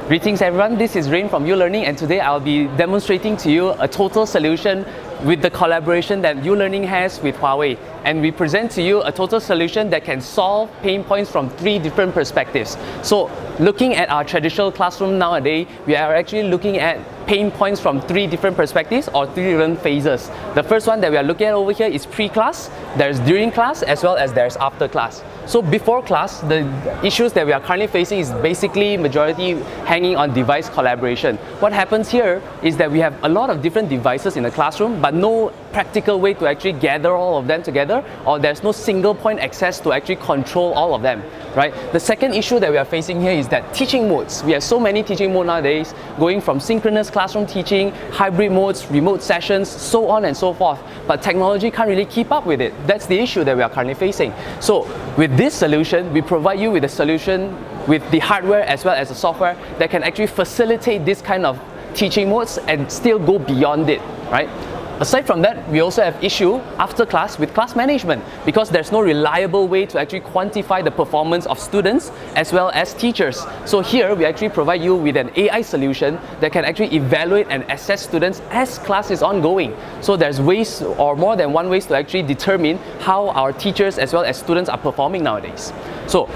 Greetings everyone, this is Rain from uLearning, and today I'll be demonstrating to you a total solution with the collaboration that uLearning has with Huawei. And we present to you a total solution that can solve pain points from 3 different perspectives. So looking at our traditional classroom nowadays, we are actually looking at pain points from 3 different perspectives or 3 different phases. The first one that we are looking at over here is pre-class, there's during class, as well as there's after class. So before class, the issues that we are currently facing is basically majority hanging on device collaboration. What happens here is that we have a lot of different devices in the classroom, but no practical way to actually gather all of them together, or there's no single point access to actually control all of them, right? The second issue that we are facing here is that teaching modes. We have so many teaching modes nowadays, going from synchronous classroom teaching, hybrid modes, remote sessions, so on and so forth. But technology can't really keep up with it. That's the issue that we are currently facing. So with this solution, we provide you with a solution with the hardware as well as the software that can actually facilitate this kind of teaching modes and still go beyond it, right? Aside from that, we also have issue after class with class management, because there's no reliable way to actually quantify the performance of students as well as teachers. So here we actually provide you with an AI solution that can actually evaluate and assess students as class is ongoing. So there's ways, or more than one ways, to actually determine how our teachers as well as students are performing nowadays. So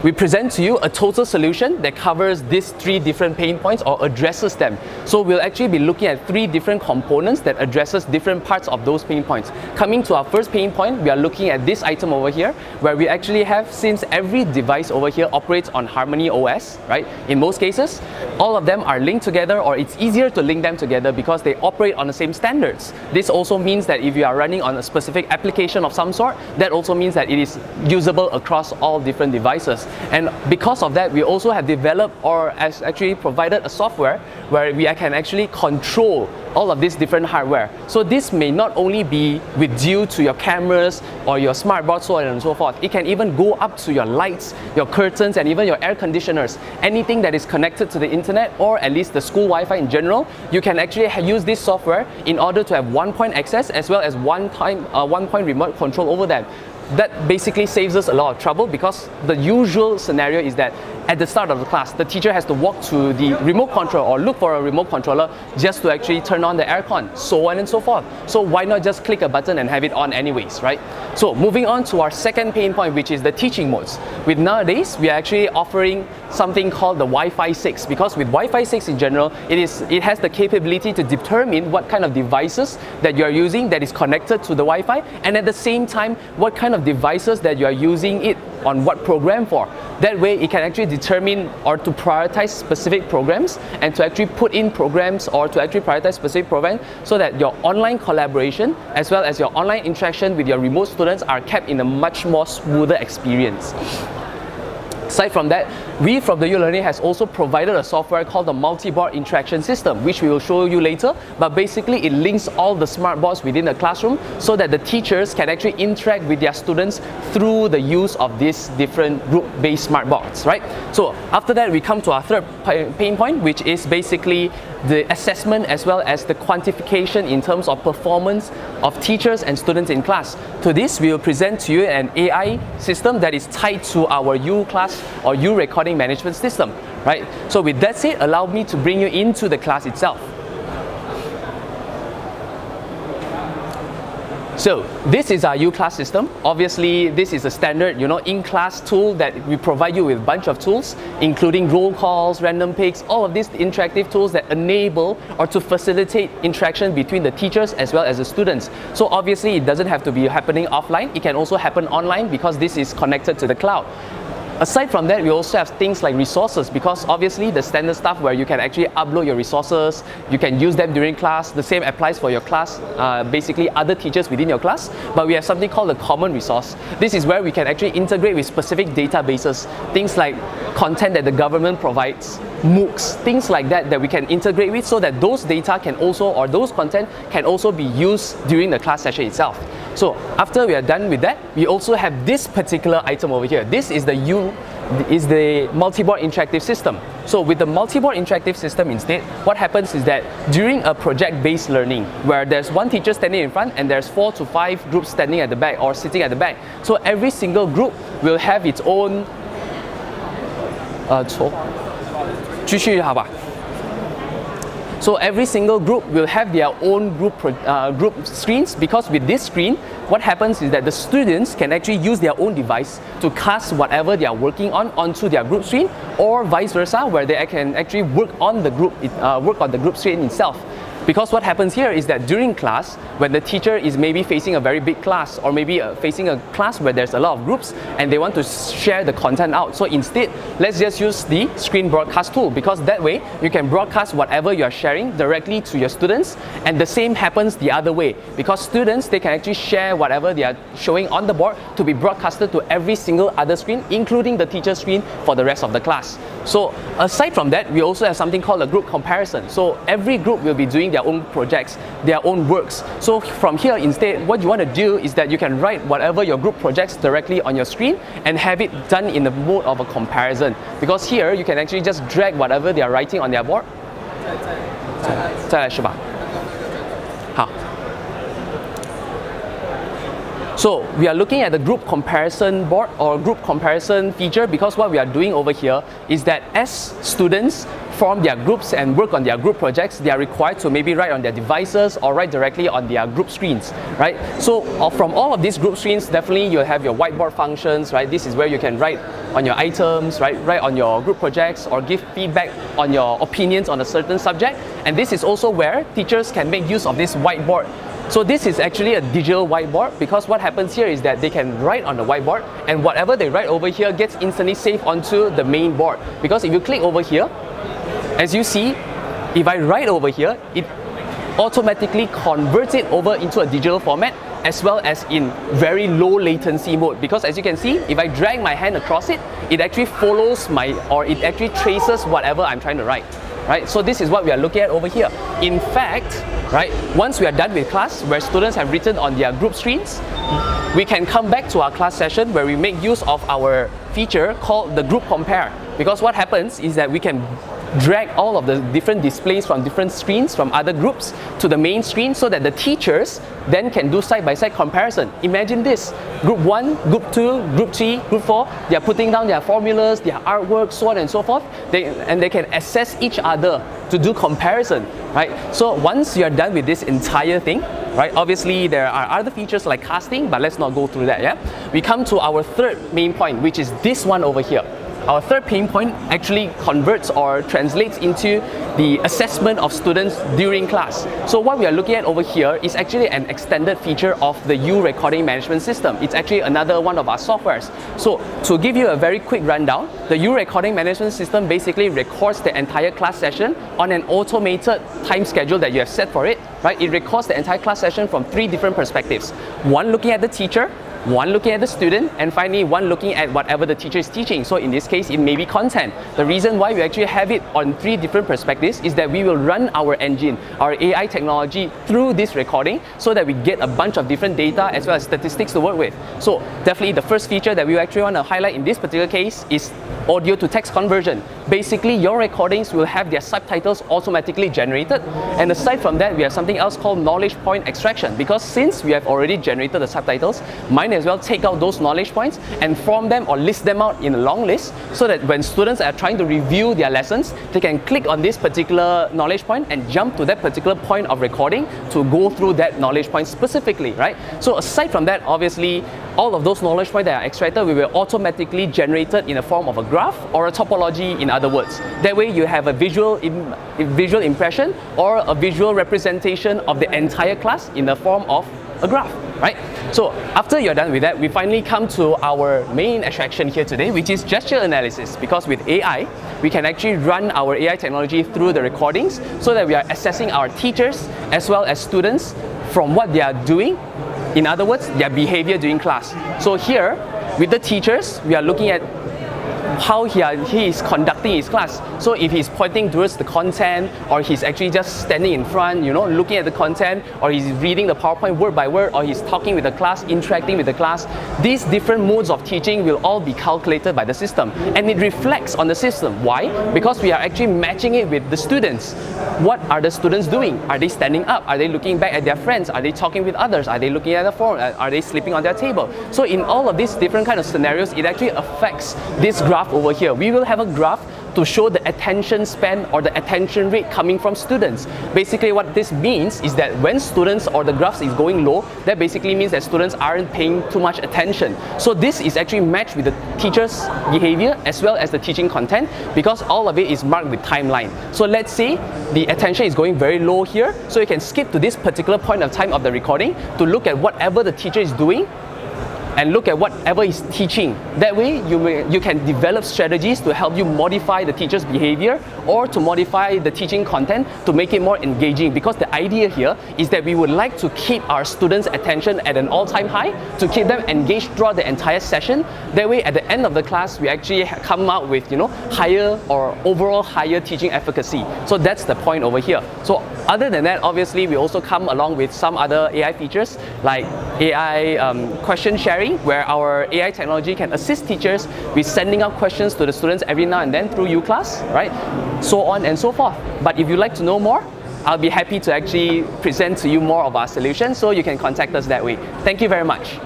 we present to you a total solution that covers these 3 different pain points or addresses them. So we'll actually be looking at 3 different components that addresses different parts of those pain points. Coming to our first pain point, we are looking at this item over here, where we actually have, since every device over here operates on Harmony OS, right? In most cases, all of them are linked together, or it's easier to link them together because they operate on the same standards. This also means that if you are running on a specific application of some sort, that also means that it is usable across all different devices. And because of that, we also have developed, or has actually provided, a software where we can actually control all of these different hardware. So this may not only be with due to your cameras or your smart board, so on and so forth. It can even go up to your lights, your curtains, and even your air conditioners. Anything that is connected to the internet, or at least the school Wi-Fi in general, you can actually use this software in order to have one-point access as well as one-point remote control over them. That basically saves us a lot of trouble, because the usual scenario is that at the start of the class, the teacher has to walk to the remote control or look for a remote controller just to actually turn on the aircon, so on and so forth. So why not just click a button and have it on anyways, right? So moving on to our second pain point, which is the teaching modes. With nowadays, we are actually offering something called the Wi-Fi 6, because with Wi-Fi 6 in general, it has the capability to determine what kind of devices that you are using that is connected to the Wi-Fi, and at the same time, what kind of devices that you are using it on what program for. That way it can actually determine or to prioritize specific programs, and to actually put in programs or to actually prioritize specific programs, so that your online collaboration as well as your online interaction with your remote students are kept in a much more smoother experience. Aside from that, we from the uLearning has also provided a software called the multi-board interaction system, which we will show you later. But basically, it links all the smart boards within the classroom so that the teachers can actually interact with their students through the use of these different group-based smart boards, right? So after that, we come to our third pain point, which is basically the assessment as well as the quantification in terms of performance of teachers and students in class. To this, we will present to you an AI system that is tied to our uClass or uRecording management system, right? So with that said, allow me to bring you into the class itself. So this is our uClass system. Obviously, this is a standard, in-class tool that we provide you with a bunch of tools, including roll calls, random picks, all of these interactive tools that enable or to facilitate interaction between the teachers as well as the students. So obviously, it doesn't have to be happening offline. It can also happen online, because this is connected to the cloud. Aside from that, we also have things like resources, because obviously the standard stuff where you can actually upload your resources, you can use them during class. The same applies for your class, basically other teachers within your class. But we have something called the common resource. This is where we can actually integrate with specific databases, things like content that the government provides, MOOCs, things like that that we can integrate with, so that those data can also, or those content can also be used during the class session itself. So after we are done with that, we also have this particular item over here. This is the multi-board interactive system. So with the multi-board interactive system instead, what happens is that during a project-based learning, where there's one teacher standing in front and there's 4 to 5 groups standing at the back or sitting at the back. So every single group will have its own 继续好吧。So every single group will have their own group screens, because with this screen, what happens is that the students can actually use their own device to cast whatever they are working on onto their group screen, or vice versa, where they can actually work on the group screen itself. Because what happens here is that during class, when the teacher is maybe facing a very big class, or maybe facing a class where there's a lot of groups and they want to share the content out. So instead, let's just use the screen broadcast tool, because that way you can broadcast whatever you are sharing directly to your students, and the same happens the other way, because students, they can actually share whatever they are showing on the board to be broadcasted to every single other screen, including the teacher's screen for the rest of the class. So aside from that, we also have something called a group comparison. So every group will be doing their own projects, their own works. So from here, instead, what you want to do is that you can write whatever your group projects directly on your screen and have it done in the mode of a comparison. Because here, you can actually just drag whatever they are writing on their board. 再来是吧？好。So we are looking at the group comparison board or group comparison feature, because what we are doing over here is that as students form their groups and work on their group projects, they are required to maybe write on their devices or write directly on their group screens, right? So from all of these group screens, definitely you'll have your whiteboard functions, right? This is where you can write on your items, right? Write on your group projects or give feedback on your opinions on a certain subject. And this is also where teachers can make use of this whiteboard. So this is actually a digital whiteboard, because what happens here is that they can write on the whiteboard, and whatever they write over here gets instantly saved onto the main board. Because if you click over here, as you see, if I write over here, it automatically converts it over into a digital format, as well as in very low latency mode. Because as you can see, if I drag my hand across it, it actually follows it actually traces whatever I'm trying to write. Right? So this is what we are looking at over here. In fact, right, once we are done with class, where students have written on their group screens, we can come back to our class session where we make use of our feature called the group compare. Because what happens is that we can drag all of the different displays from different screens from other groups to the main screen, so that the teachers then can do side-by-side comparison. Imagine this, group 1, group 2, group 3, group 4, they are putting down their formulas, their artwork, so on and so forth, and they can assess each other to do comparison, right? So once you're done with this entire thing, right, obviously there are other features like casting, but let's not go through that, yeah? We come to our third main point, which is this one over here. Our third pain point actually converts or translates into the assessment of students during class. So what we are looking at over here is actually an extended feature of the U recording management system. It's actually another one of our softwares. So to give you a very quick rundown, the U recording management system basically records the entire class session on an automated time schedule that you have set for it, right? It records the entire class session from 3 different perspectives. One looking at the teacher, one looking at the student, and finally one looking at whatever the teacher is teaching. So in this case, it may be content. The reason why we actually have it on 3 different perspectives is that we will run our engine, our AI technology, through this recording so that we get a bunch of different data as well as statistics to work with. So definitely the first feature that we actually want to highlight in this particular case is audio to text conversion. Basically, your recordings will have their subtitles automatically generated. And aside from that, we have something else called knowledge point extraction, because since we have already generated the subtitles, might as well take out those knowledge points and form them or list them out in a long list, so that when students are trying to review their lessons, they can click on this particular knowledge point and jump to that particular point of recording to go through that knowledge point specifically, right? So aside from that, obviously, all of those knowledge points that are extracted will be automatically generated in a form of a graph or a topology, in other words. That way you have a visual impression or a visual representation of the entire class in the form of a graph, right? So after you're done with that, we finally come to our main attraction here today, which is gesture analysis. Because with AI, we can actually run our AI technology through the recordings so that we are assessing our teachers as well as students from what they are doing. In other words, their behavior during class. So here, with the teachers, we are looking at how he is conducting his class. So if he's pointing towards the content, or he's actually just standing in front, looking at the content, or he's reading the PowerPoint word by word, or he's talking with the class, interacting with the class, these different modes of teaching will all be calculated by the system. And it reflects on the system. Why? Because we are actually matching it with the students. What are the students doing? Are they standing up? Are they looking back at their friends? Are they talking with others? Are they looking at the phone? Are they sleeping on their table? So in all of these different kind of scenarios, it actually affects this graph over here. We will have a graph to show the attention span or the attention rate coming from students. Basically what this means is that when students or the graphs is going low, that basically means that students aren't paying too much attention. So this is actually matched with the teacher's behavior as well as the teaching content, because all of it is marked with timeline. So let's say the attention is going very low here, so you can skip to this particular point of time of the recording to look at whatever the teacher is doing and look at whatever he's teaching. That way you can develop strategies to help you modify the teacher's behavior or to modify the teaching content to make it more engaging, because the idea here is that we would like to keep our students' attention at an all-time high, to keep them engaged throughout the entire session. That way at the end of the class we actually come out with higher or overall higher teaching efficacy. So that's the point over here. So other than that, obviously we also come along with some other AI features like AI question sharing, where our AI technology can assist teachers with sending out questions to the students every now and then through UClass, right? So on and so forth. But if you'd like to know more, I'll be happy to actually present to you more of our solutions, so you can contact us that way. Thank you very much.